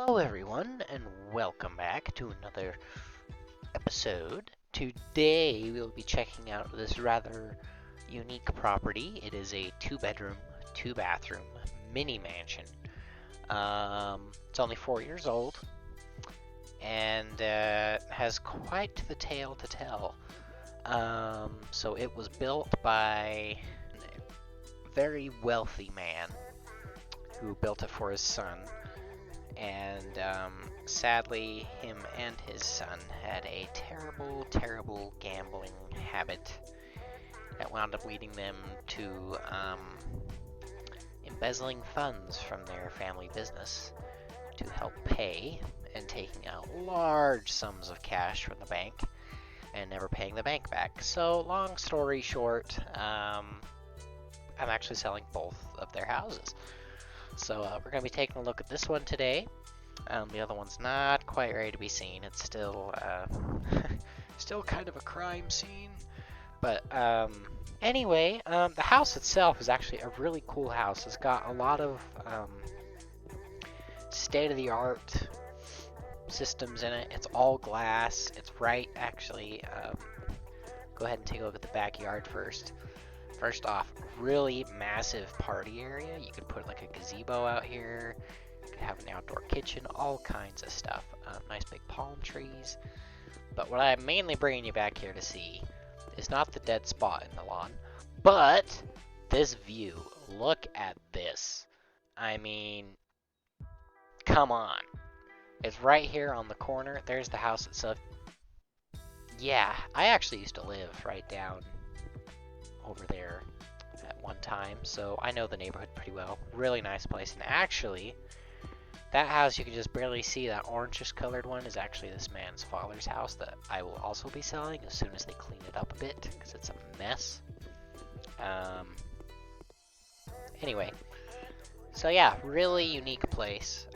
Hello everyone, and welcome back to another episode. Today we'll be checking out this rather unique property. It is a 2-bedroom, 2-bathroom mini mansion. It's only 4 years old, and has quite the tale to tell. So it was built by a very wealthy man who built it for his son. And sadly, him and his son had a terrible gambling habit that wound up leading them to embezzling funds from their family business to help pay and taking out large sums of cash from the bank and never paying the bank back. So, long story short, I'm actually selling both of their houses. So we're going to be taking a look at this one today. The other one's not quite ready to be seen. It's still still kind of a crime scene. But anyway, the house itself is actually a really cool house. It's got a lot of state-of-the-art systems in it. It's all glass. It's right, actually. Go ahead and take a look at the backyard first. First off, really massive party area. You could put like a gazebo out here. You could have an outdoor kitchen, all kinds of stuff. Nice big palm trees. But what I'm mainly bringing you back here to see is not the dead spot in the lawn, but this view. Look at this. I mean, come on. It's right here on the corner. There's the house itself. Yeah, I actually used to live right down over there at one time, so I know the neighborhood pretty well. Really nice place. And actually, that house you can just barely see, that orangish colored one, is actually this man's father's house that I will also be selling as soon as they clean it up a bit, because it's a mess. Anyway, so yeah, really unique place.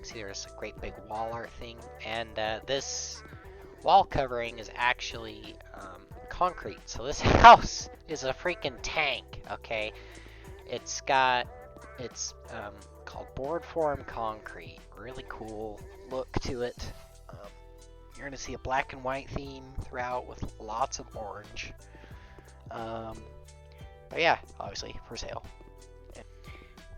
See, there's a great big wall art thing, and this wall covering is actually concrete. So this house is a freaking tank, okay? It's called board form concrete. Really cool look to it. You're gonna see a black and white theme throughout with lots of orange. But yeah, obviously for sale.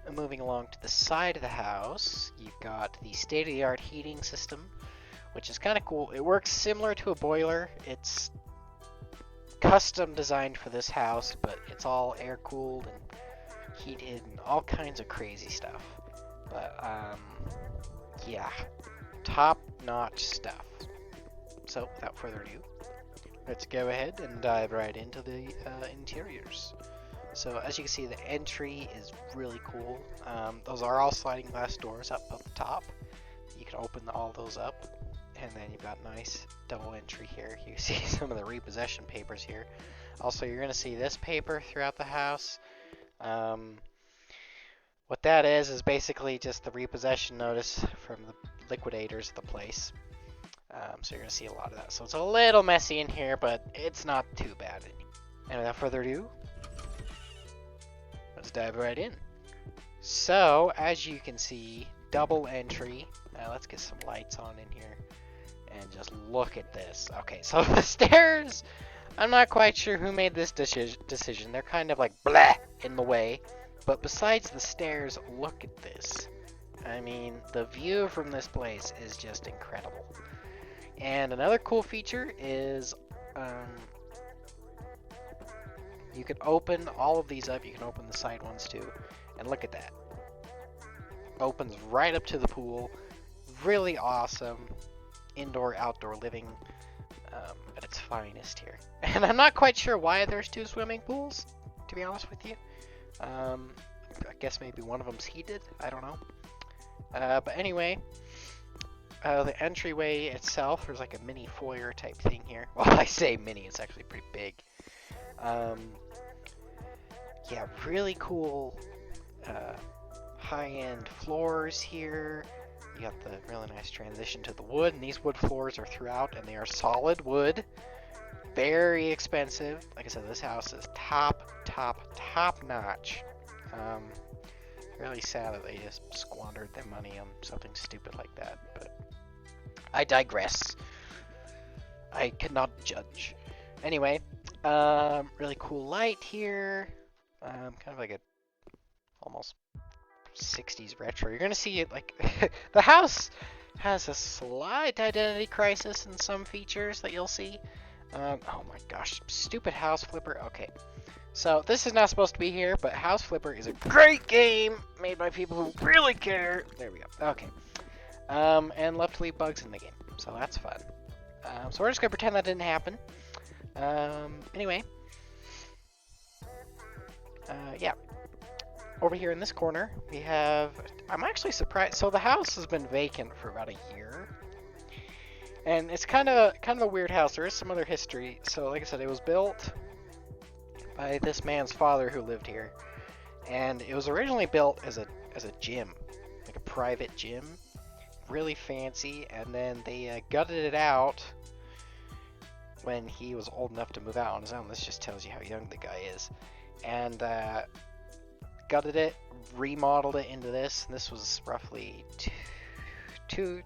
And moving along to the side of the house, you've got the state-of-the-art heating system, which is kind of cool. It works similar to a boiler. It's custom designed for this house, but it's all air cooled and heated and all kinds of crazy stuff. But yeah, top notch stuff. So without further ado, let's go ahead and dive right into the interiors. So as you can see, the entry is really cool. Those are all sliding glass doors up at the top. You can open all those up. And then you've got nice double entry here. You see some of the repossession papers here. Also, you're going to see this paper throughout the house. What that is basically just the repossession notice from the liquidators of the place. So you're going to see a lot of that. So it's a little messy in here, but it's not too bad. And without further ado, let's dive right in. So, as you can see, double entry. Let's get some lights on in here. And just look at this. Okay, so the stairs, I'm not quite sure who made this decision. They're kind of like bleh in the way. But besides the stairs, look at this. I mean, the view from this place is just incredible. And another cool feature is you can open all of these up. You can open the side ones too. And look at that. Opens right up to the pool. Really awesome. Indoor outdoor living at its finest here. And I'm not quite sure why there's 2 swimming pools, to be honest with you. I guess maybe one of them's heated. I don't know. But anyway, the entryway itself, there's like a mini foyer type thing here. Well, I say mini, it's actually pretty big. Yeah, really cool high-end floors here. You got the really nice transition to the wood, and these wood floors are throughout, and they are solid wood. Very expensive. Like I said, this house is top notch. really sad that they just squandered their money on something stupid like that, but I digress. I cannot judge. Anyway, really cool light here. Kind of like a almost 60s retro. You're gonna see it like the house has a slight identity crisis in some features that you'll see. Oh my gosh, stupid house flipper. Okay, so this is not supposed to be here, but House Flipper is a great game made by people who really care. There we go. Okay, and love to leave bugs in the game, so that's fun. So we're just gonna pretend that didn't happen. Anyway, yeah. Over here in this corner, we have, I'm actually surprised, so the house has been vacant for about a year. And it's kind of a weird house. There is some other history. So like I said, it was built by this man's father who lived here. And it was originally built as a gym, like a private gym. Really fancy, and then they gutted it out when he was old enough to move out on his own. This just tells you how young the guy is. And gutted it, remodeled it into this, and this was roughly 3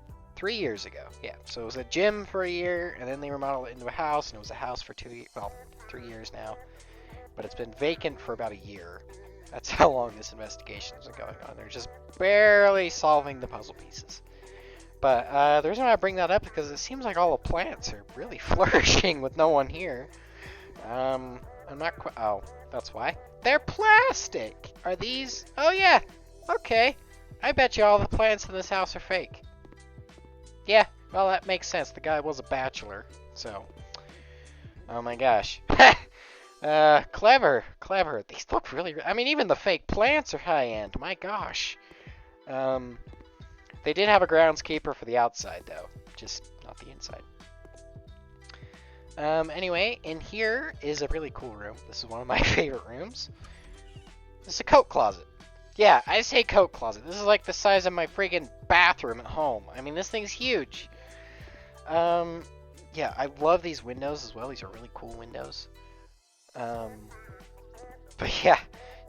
years ago. Yeah, so it was a gym for a year, and then they remodeled it into a house, and it was a house for 3 years now. But it's been vacant for about a year. That's how long this investigation has been going on. They're just barely solving the puzzle pieces. But the reason why I bring that up is because it seems like all the plants are really flourishing with no one here. I'm not quite. Oh, that's why. They're plastic! Are these? Oh yeah! Okay. I bet you all the plants in this house are fake. Yeah, well that makes sense. The guy was a bachelor, so. Oh my gosh. Clever. These look really, I mean, even the fake plants are high-end. My gosh. They did have a groundskeeper for the outside, though. Just not the inside. Anyway, in here is a really cool room. This is one of my favorite rooms. This is a coat closet. Yeah, I say coat closet. This is like the size of my friggin' bathroom at home. I mean, this thing's huge. Yeah, I love these windows as well. These are really cool windows. But yeah,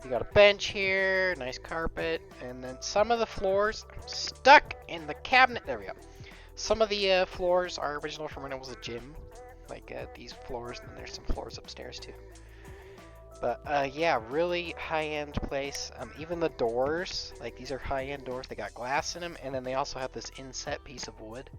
you got a bench here, nice carpet, and then some of the floors stuck in the cabinet. There we go. Some of the floors are original from when it was a gym. Like these floors, and then there's some floors upstairs too. But yeah, really high-end place. Even the doors, like these are high-end doors. They got glass in them, and then they also have this inset piece of wood.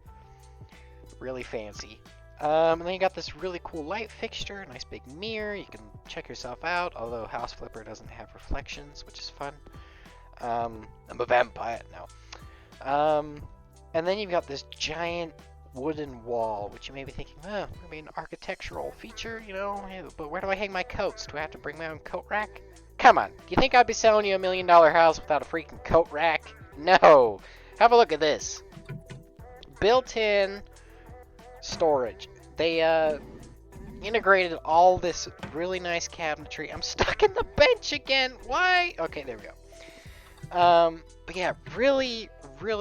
Really fancy. And then you got this really cool light fixture, nice big mirror. You can check yourself out, although House Flipper doesn't have reflections, which is fun. I'm a vampire now. And then you've got this giant wooden wall, which you may be thinking, oh, maybe an architectural feature, you know, but where do I hang my coats? Do I have to bring my own coat rack? Come on, do you think I'd be selling you $1 million house without a freaking coat rack? No! Have a look at this. Built-in storage. They integrated all this really nice cabinetry. I'm stuck in the bench again. Why? Okay, there we go. But yeah, really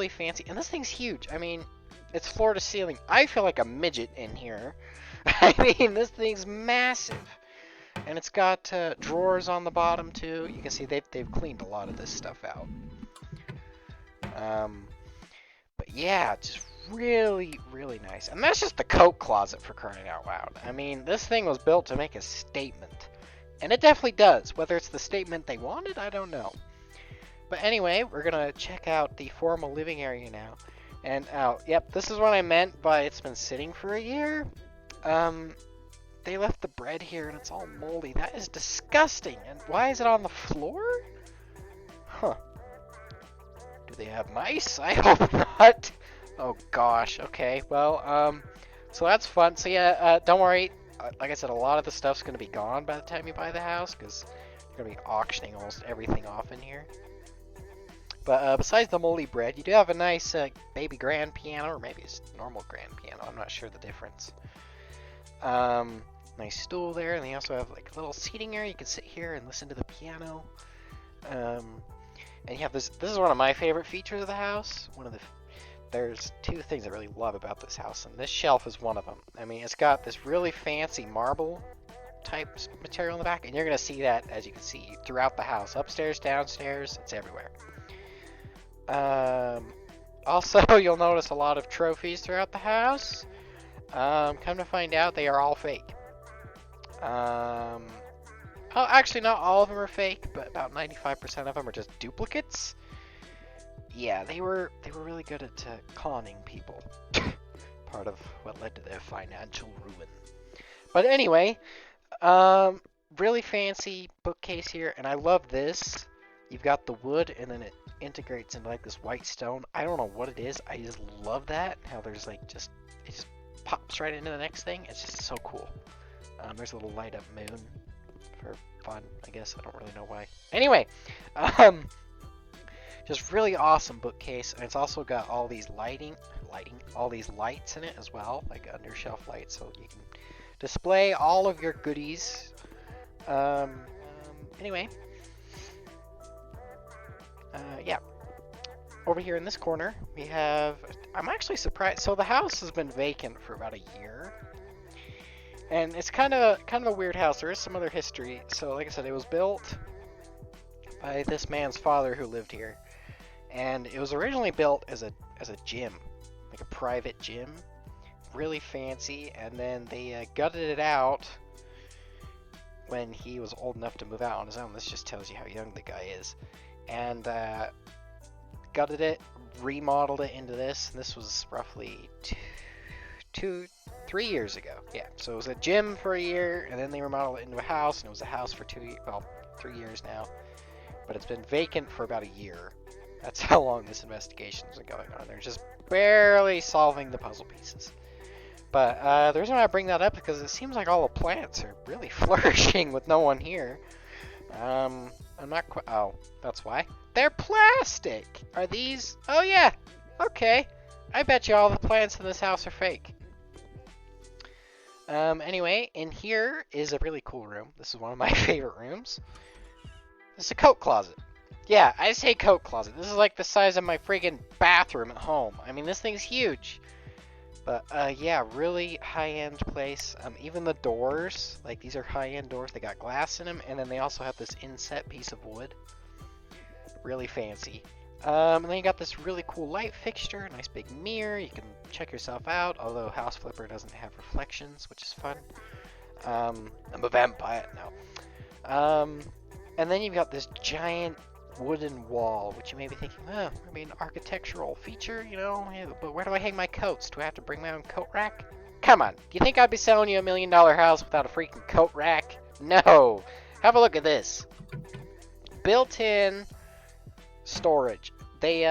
fancy. And this thing's huge. I mean, it's floor to ceiling. I feel like a midget in here. I mean, this thing's massive. And it's got drawers on the bottom too. You can see they've cleaned a lot of this stuff out. But yeah, just really nice. And that's just the coat closet, for crying out loud. I mean, this thing was built to make a statement. And it definitely does. Whether it's the statement they wanted, I don't know. But anyway, we're gonna check out the formal living area now. And yep, this is what I meant by it's been sitting for a year. They left the bread here and it's all moldy. That is disgusting. And why is it on the floor? Huh. Do they have mice? I hope not. Oh gosh. Okay. Well, so that's fun. So yeah, don't worry. Like I said, a lot of the stuff's gonna be gone by the time you buy the house because you're gonna be auctioning almost everything off in here. But besides the moldy bread, you do have a nice baby grand piano, or maybe it's normal grand piano. I'm not sure the difference. Nice stool there, and they also have like a little seating area. You can sit here and listen to the piano. And you have this. This is one of my favorite features of the house. There's two things I really love about this house, and this shelf is one of them. I mean, it's got this really fancy marble type material in the back, and you're gonna see that, as you can see, throughout the house, upstairs, downstairs, it's everywhere. Also, you'll notice a lot of trophies throughout the house. Come to find out, they are all fake. Oh, actually, not all of them are fake, but about 95% of them are just duplicates. Yeah, they were really good at conning people. Part of what led to their financial ruin. But anyway, really fancy bookcase here, and I love this. You've got the wood, and then it integrates into like this white stone. I don't know what it is. I just love that. How there's like it just pops right into the next thing. It's just so cool. There's a little light up moon for fun, I guess. I don't really know why. Anyway, just really awesome bookcase, and it's also got all these all these lights in it as well, like under shelf lights, so you can display all of your goodies. Anyway, yeah. Over here in this corner, we have. I'm actually surprised. So the house has been vacant for about a year, and it's kind of a weird house. There is some other history. So, like I said, it was built by this man's father who lived here, and it was originally built as a gym, like a private gym, really fancy. And then they gutted it out when he was old enough to move out on his own. This just tells you how young the guy is. And gutted it, remodeled it into this. And this was roughly 3 years ago. Yeah, so it was a gym for a year, and then they remodeled it into a house, and it was a house for 3 years now. But it's been vacant for about a year. That's how long this investigation's been going on. They're just barely solving the puzzle pieces. But the reason why I bring that up is because it seems like all the plants are really flourishing with no one here. I'm not quite. Oh, that's why. They're plastic! Are these? Oh, yeah. Okay. I bet you all the plants in this house are fake. Anyway, in here is a really cool room. This is one of my favorite rooms. This is a coat closet. Yeah, I say coat closet. This is like the size of my friggin' bathroom at home. I mean, this thing's huge. But, yeah, really high-end place. Even the doors, like, these are high-end doors. They got glass in them, and then they also have this inset piece of wood. Really fancy. And then you got this really cool light fixture, a nice big mirror. You can check yourself out, although House Flipper doesn't have reflections, which is fun. I'm a vampire now. And then you've got this giant wooden wall, which you may be thinking, oh, I mean, architectural feature, you know, but where do I hang my coats? Do I have to bring my own coat rack? Come on, do you think I'd be selling you $1 million house without a freaking coat rack? No. Have a look at this. Built-in storage. They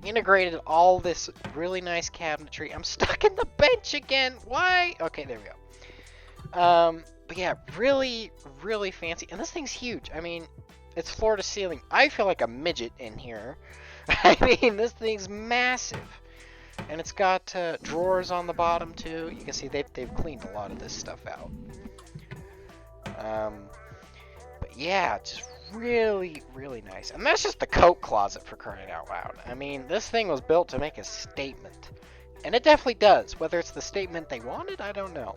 integrated all this really nice cabinetry. I'm stuck in the bench again. Why? Okay, there we go. But yeah, really, really fancy. And this thing's huge. I mean, it's floor to ceiling. I feel like a midget in here. I mean, this thing's massive. And it's got drawers on the bottom, too. You can see they've cleaned a lot of this stuff out. But yeah, just really, really nice. And that's just the coat closet, for crying out loud. I mean, this thing was built to make a statement. And it definitely does. Whether it's the statement they wanted, I don't know.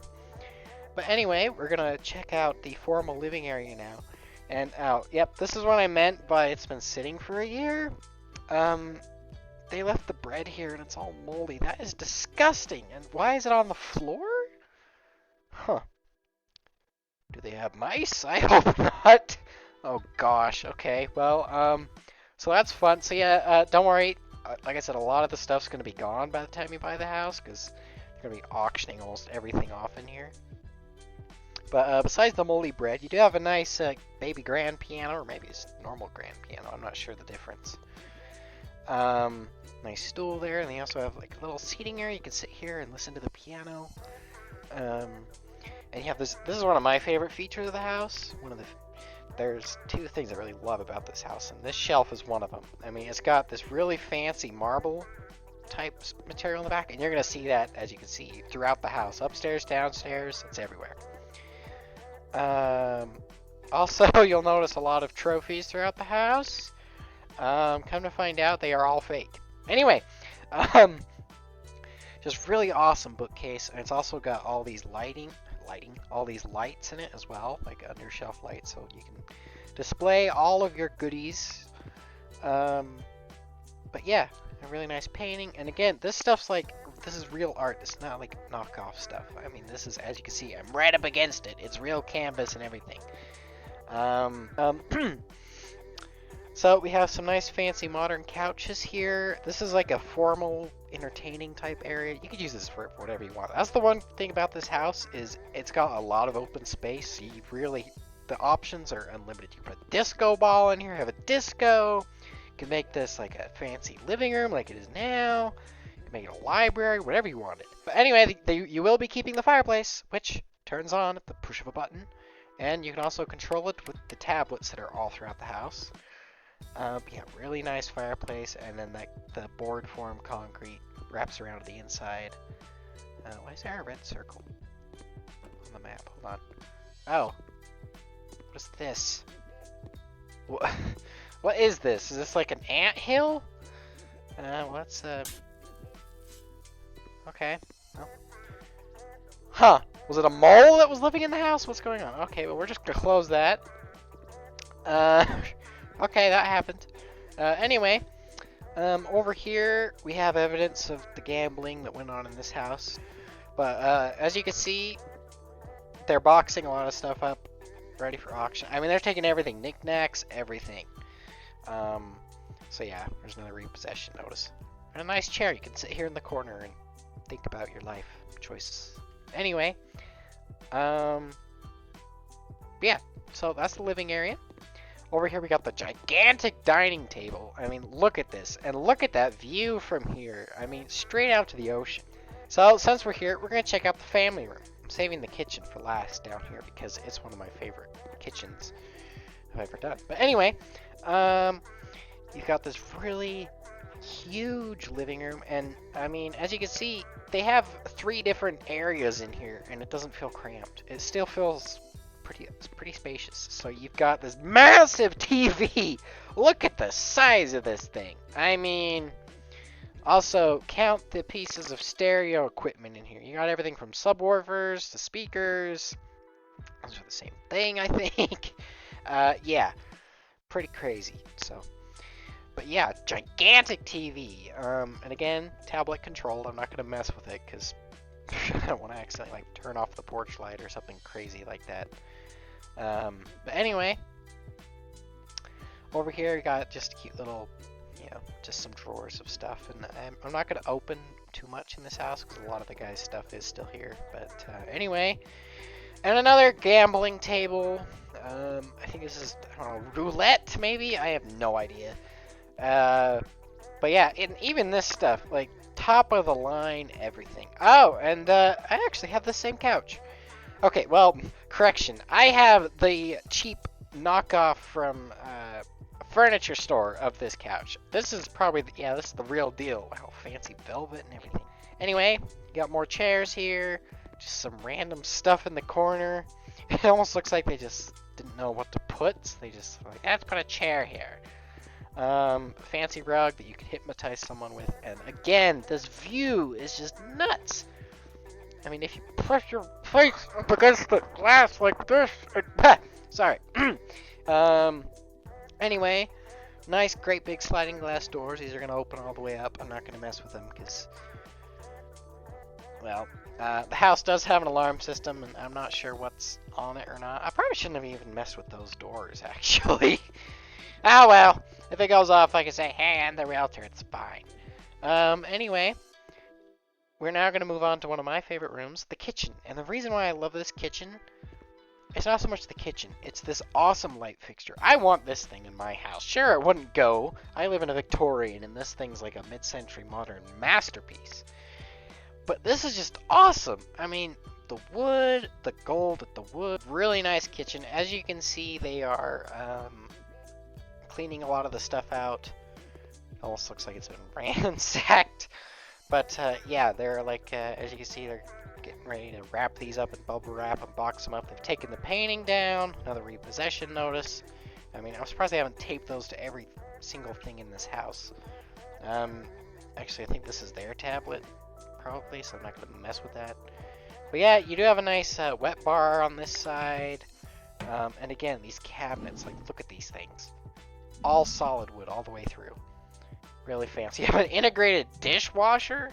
But anyway, we're going to check out the formal living area now. And, oh, yep, this is what I meant by it's been sitting for a year. They left the bread here and it's all moldy. That is disgusting. And why is it on the floor? Huh. Do they have mice? I hope not. Oh gosh. Okay. Well, so that's fun. So yeah, don't worry. Like I said, a lot of the stuff's gonna be gone by the time you buy the house because they're gonna be auctioning almost everything off in here. But besides the moldy bread, you do have a nice baby grand piano, or maybe it's normal grand piano. I'm not sure the difference. Nice stool there, and they also have like a little seating area. You can sit here and listen to the piano. And you have this. This is one of my favorite features of the house. There's two things I really love about this house, and this shelf is one of them. I mean, it's got this really fancy marble type material in the back, and you're gonna see that, as you can see, throughout the house, upstairs, downstairs, it's everywhere. Also, you'll notice a lot of trophies throughout the house. Come to find out, they are all fake. Anyway, just really awesome bookcase, and it's also got all these all these lights in it as well, like under shelf lights, so you can display all of your goodies. But yeah, a really nice painting. And again, this stuff's like, this is real art. It's not like knockoff stuff. I mean, this is, as you can see, I'm right up against it. It's real canvas and everything. So we have some nice fancy modern couches here. This is like a formal entertaining type area. You could use this for whatever you want. That's the one thing about this house is it's got a lot of open space. So you really, the options are unlimited. You put a disco ball in here, have a disco. You can make this like a fancy living room like it is now. You can make it a library, whatever you want it. But anyway, you will be keeping the fireplace, which turns on at the push of a button. And you can also control it with the tablets that are all throughout the house. Yeah, really nice fireplace, and then the board form concrete wraps around the inside. Why is there a red circle on the map? Hold on. Oh, what's this? What is this? Is this like an ant hill? What's okay. Well. Huh? Was it a mole that was living in the house? What's going on? Okay, well we're just gonna close that. Okay, that happened. Anyway, over here we have evidence of the gambling that went on in this house. But as you can see, they're boxing a lot of stuff up, ready for auction. I mean, they're taking everything, knickknacks, everything. So yeah, there's another repossession notice. And a nice chair. You can sit here in the corner and think about your life choices. Anyway, yeah, so that's the living area. Over here we got the gigantic dining table. I mean, look at this. And look at that view from here. I mean, straight out to the ocean. So, since we're here, we're going to check out the family room. I'm saving the kitchen for last down here because it's one of my favorite kitchens I've ever done. But anyway, you've got this really huge living room. And, I mean, as you can see, they have 3 different areas in here. And it doesn't feel cramped. It still feels... it's pretty spacious. So you've got this massive TV. Look at the size of this thing. I mean, also count the pieces of stereo equipment in here. You got everything from subwoofers to speakers. Those are the same thing, I think. Yeah, pretty crazy. So, but yeah, gigantic TV. And again, tablet controlled. I'm not gonna mess with it because I don't want to accidentally like turn off the porch light or something crazy like that. But anyway, over here you got just a cute little, just some drawers of stuff. And I'm not going to open too much in this house because a lot of the guy's stuff is still here. But anyway, and another gambling table. I think this is, I don't know, roulette maybe? I have no idea. But yeah, and even this stuff, like top of the line, everything. Oh, and I actually have the same couch. Okay, well, correction. I have the cheap knockoff from a furniture store of this couch. This is probably, this is the real deal. Wow, fancy velvet and everything. Anyway, got more chairs here. Just some random stuff in the corner. It almost looks like they just didn't know what to put. So they just like, let's put a chair here. Fancy rug that you can hypnotize someone with. And again, this view is just nuts. I mean, if you press your face up against the glass like this, sorry. Anyway, nice, great big sliding glass doors. These are going to open all the way up. I'm not going to mess with them because, well, the house does have an alarm system, and I'm not sure what's on it or not. I probably shouldn't have even messed with those doors, actually. Oh, well, if it goes off, I can say, hey, I'm the realtor. It's fine. Anyway. We're now going to move on to one of my favorite rooms, the kitchen. And the reason why I love this kitchen, it's not so much the kitchen, it's this awesome light fixture. I want this thing in my house. Sure, it wouldn't go. I live in a Victorian, and this thing's like a mid-century modern masterpiece. But this is just awesome. I mean, the wood, the gold at the wood, really nice kitchen. As you can see, they are cleaning a lot of the stuff out. It almost looks like it's been ransacked. But yeah, they're like, as you can see, they're getting ready to wrap these up in bubble wrap and box them up. They've taken the painting down, another repossession notice. I mean, I'm surprised they haven't taped those to every single thing in this house. Actually, I think this is their tablet, probably, so I'm not going to mess with that. But yeah, you do have a nice wet bar on this side. And again, these cabinets, like, look at these things. All solid wood all the way through. Really fancy. You have an integrated dishwasher?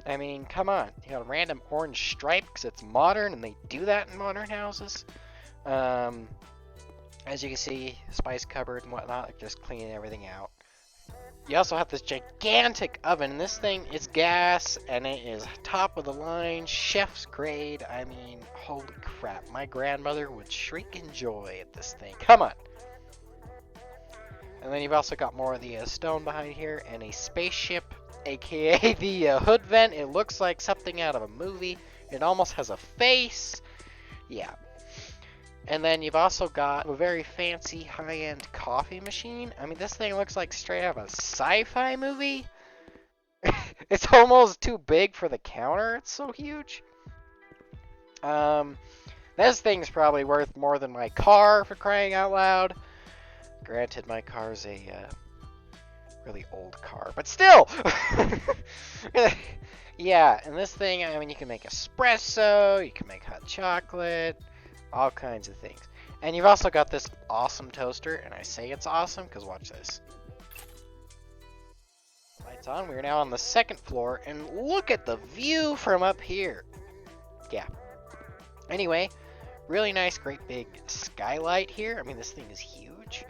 I mean, come on. You got a random orange stripe because it's modern and they do that in modern houses. As you can see, spice cupboard and whatnot, like just cleaning everything out. You also have this gigantic oven. This thing is gas and it is top of the line, chef's grade. I mean, holy crap. My grandmother would shriek in joy at this thing. Come on. And then you've also got more of the stone behind here and a spaceship, aka the hood vent. It looks like something out of a movie. It almost has a face. Yeah. And then you've also got a very fancy high-end coffee machine. I mean, this thing looks like straight out of a sci-fi movie. It's almost too big for the counter. It's so huge. This thing's probably worth more than my car, for crying out loud. Granted, my car's a really old car, but still! Yeah, and this thing, I mean, you can make espresso, you can make hot chocolate, all kinds of things. And you've also got this awesome toaster, and I say it's awesome because watch this. Lights on, we're now on the second floor, and look at the view from up here. Yeah. Anyway, really nice, great big skylight here. I mean, this thing is huge.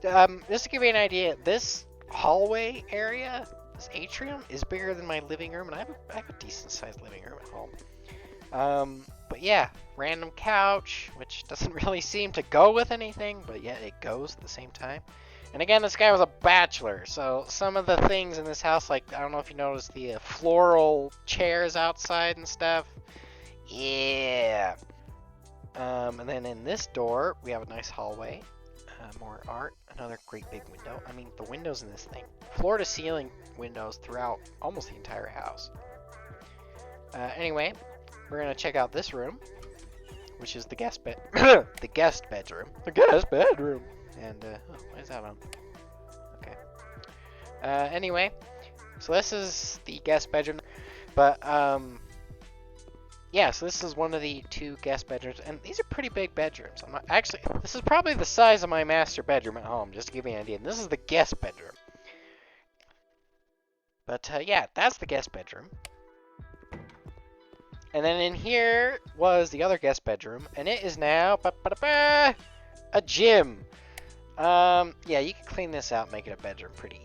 Just to give you an idea, this hallway area, this atrium, is bigger than my living room, and I have a decent sized living room at home. But yeah, random couch, which doesn't really seem to go with anything, but yet it goes at the same time. And again, this guy was a bachelor, so some of the things in this house, like, I don't know if you noticed the floral chairs outside and stuff. Yeah. And then in this door, we have a nice hallway. More art, another great big window. I mean, the windows in this thing, floor to ceiling windows throughout almost the entire house. Anyway, we're gonna check out this room, which is the guest bed, the guest bedroom. The guest bedroom. And why is that on? Okay. Anyway, so this is the guest bedroom, but yeah, so this is one of the two guest bedrooms, and these are pretty big bedrooms. I'm not, actually, this is probably the size of my master bedroom at home, just to give you an idea. And this is the guest bedroom. But yeah, that's the guest bedroom. And then in here was the other guest bedroom, and it is now a gym. Yeah, you can clean this out, and make it a bedroom pretty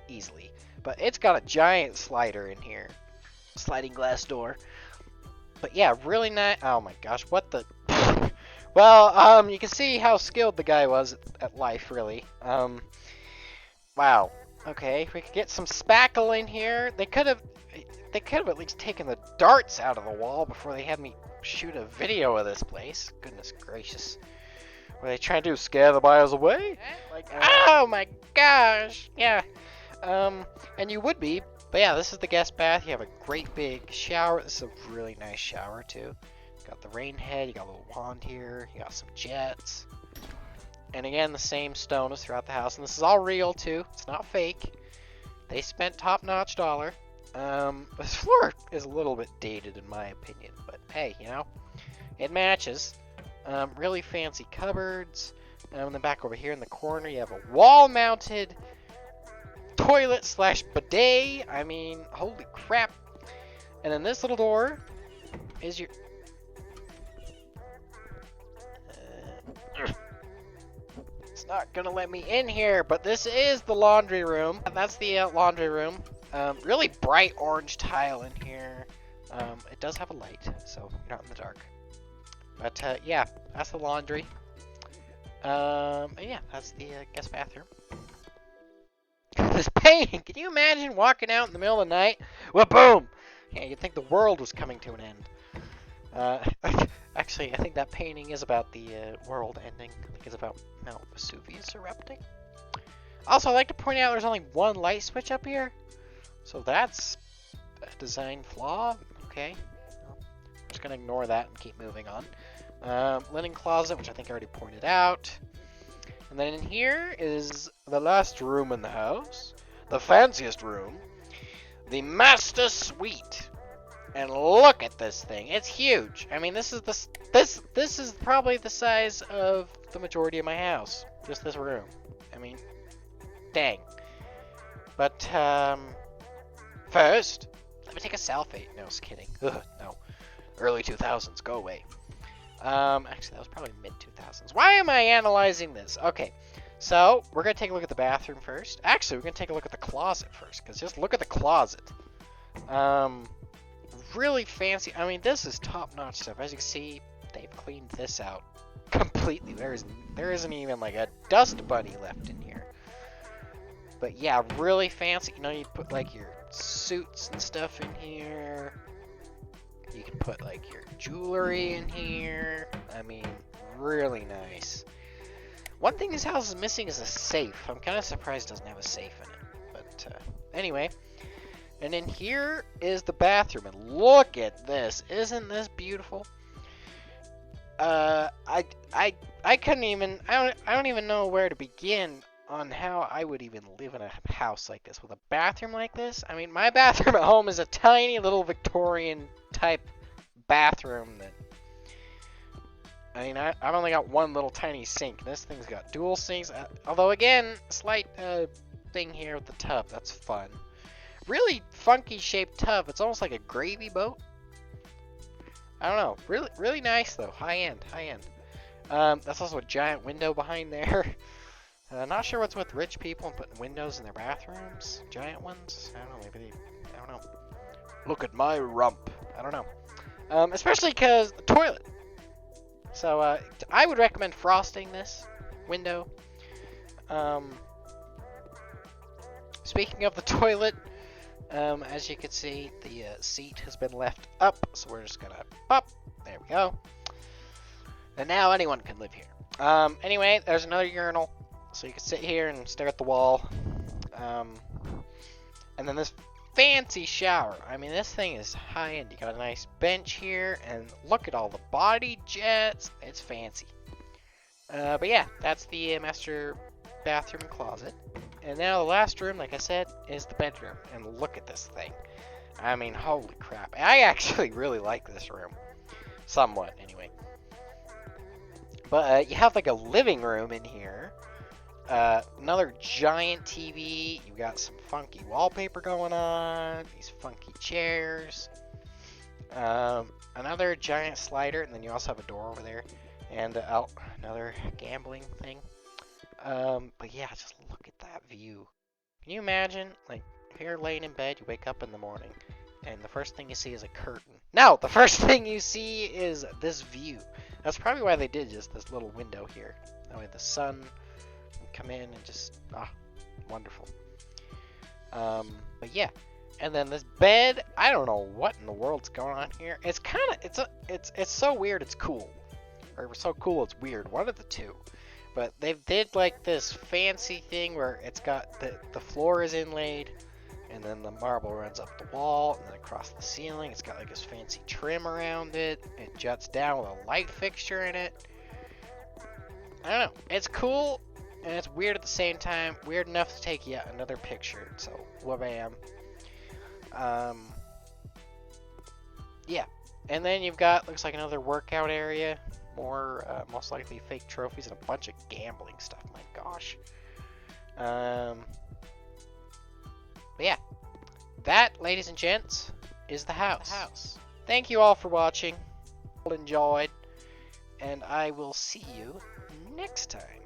easily. But it's got a giant slider in here, sliding glass door. But yeah, really nice. Oh my gosh, what the? Well, you can see how skilled the guy was at life, really. Wow. Okay, if we could get some spackle in here. They could have at least taken the darts out of the wall before they had me shoot a video of this place. Goodness gracious. What are they trying to do? Scare the buyers away? Like, oh my gosh. Yeah. And you would be. But yeah, this is the guest bath. You have a great big shower. This is a really nice shower too. Got the rain head, you got a little wand here, you got some jets. And again, the same stone is throughout the house. And this is all real too. It's not fake. They spent top-notch dollar. This floor is a little bit dated in my opinion. But hey, you know, it matches. Really fancy cupboards. In the back over here in the corner, you have a wall-mounted toilet slash bidet. I mean, holy crap. And then this little door is your it's not gonna let me in here, but this is the laundry room. That's the laundry room. Really bright orange tile in here. It does have a light, so you're not in the dark. But yeah, that's the laundry. Yeah, that's the guest bathroom. This painting, can you imagine walking out in the middle of the night? Well, boom! Yeah, you'd think the world was coming to an end. Actually, I think that painting is about the world ending. I think it's about Mount Vesuvius erupting. Also, I'd like to point out there's only one light switch up here. So that's a design flaw. Okay. Well, I'm just going to ignore that and keep moving on. Linen closet, which I think I already pointed out. And then in here is the last room in the house, the fanciest room, the master suite. And look at this thing; it's huge. I mean, this is probably the size of the majority of my house. Just this room. I mean, Dang. But, first, let me take a selfie. No, I was kidding. Ugh, no. Early 2000s, go away. Actually, that was probably mid-2000s. Why am I analyzing this? Okay, so we're going to take a look at the bathroom first. Actually, we're going to take a look at the closet first, because just look at the closet. Really fancy. I mean, this is top-notch stuff. As you can see, they've cleaned this out completely. There isn't even like a dust bunny left in here. But yeah, really fancy. You know, you put like your suits and stuff in here. You can put like your jewelry in here. I mean, really nice. One thing this house is missing is a safe. I'm kind of surprised it doesn't have a safe in it. But anyway. And then here is the bathroom. And look at this. Isn't this beautiful? I couldn't even, I don't even know where to begin on how I would even live in a house like this with a bathroom like this. I mean, my bathroom at home is a tiny little Victorian type bathroom that, I mean, I've only got one little tiny sink. This thing's got dual sinks. Although again, slight thing here with the tub. That's fun. Really funky shaped tub. It's almost like a gravy boat. I don't know. Really nice though. High end. That's also a giant window behind there. Not sure what's with rich people and putting windows in their bathrooms. Giant ones. I don't know. Maybe I don't know. Look at my rump. I don't know. Especially because the toilet. So I would recommend frosting this window. Speaking of the toilet, as you can see, the seat has been left up, so we're just gonna pop. There we go. And now anyone can live here. Anyway, there's another urinal, so you can sit here and stare at the wall. And then this fancy shower. I mean, this thing is high-end. You got a nice bench here, and look at all the body jets. It's fancy. But yeah, that's the master bathroom and closet. And now the last room, like I said, is the bedroom. And look at this thing. I mean, holy crap. I actually really like this room. Somewhat, anyway. But you have like a living room in here. Another giant TV. You've got some funky wallpaper going on. These funky chairs. Another giant slider. And then you also have a door over there. And another gambling thing. But yeah, just look at that view. Can you imagine, like, if you're laying in bed, you wake up in the morning, and the first thing you see is a curtain. No, the first thing you see is this view. That's probably why they did just this little window here. That way the sun can come in and just, wonderful. But yeah, and then this bed, I don't know what in the world's going on here. It's kind of, it's so weird, it's cool. Or so cool, it's weird. One of the two. But they did like this fancy thing where it's got the floor is inlaid, and then the marble runs up the wall and then across the ceiling. It's got like this fancy trim around it. It juts down with a light fixture in it. I don't know. It's cool and it's weird at the same time. Weird enough to take yet another picture. So whabam. Yeah. And then you've got, looks like another workout area. More, most likely fake trophies and a bunch of gambling stuff. My gosh. But yeah. That, ladies and gents, is the house. Thank you all for watching. Enjoyed. And I will see you next time.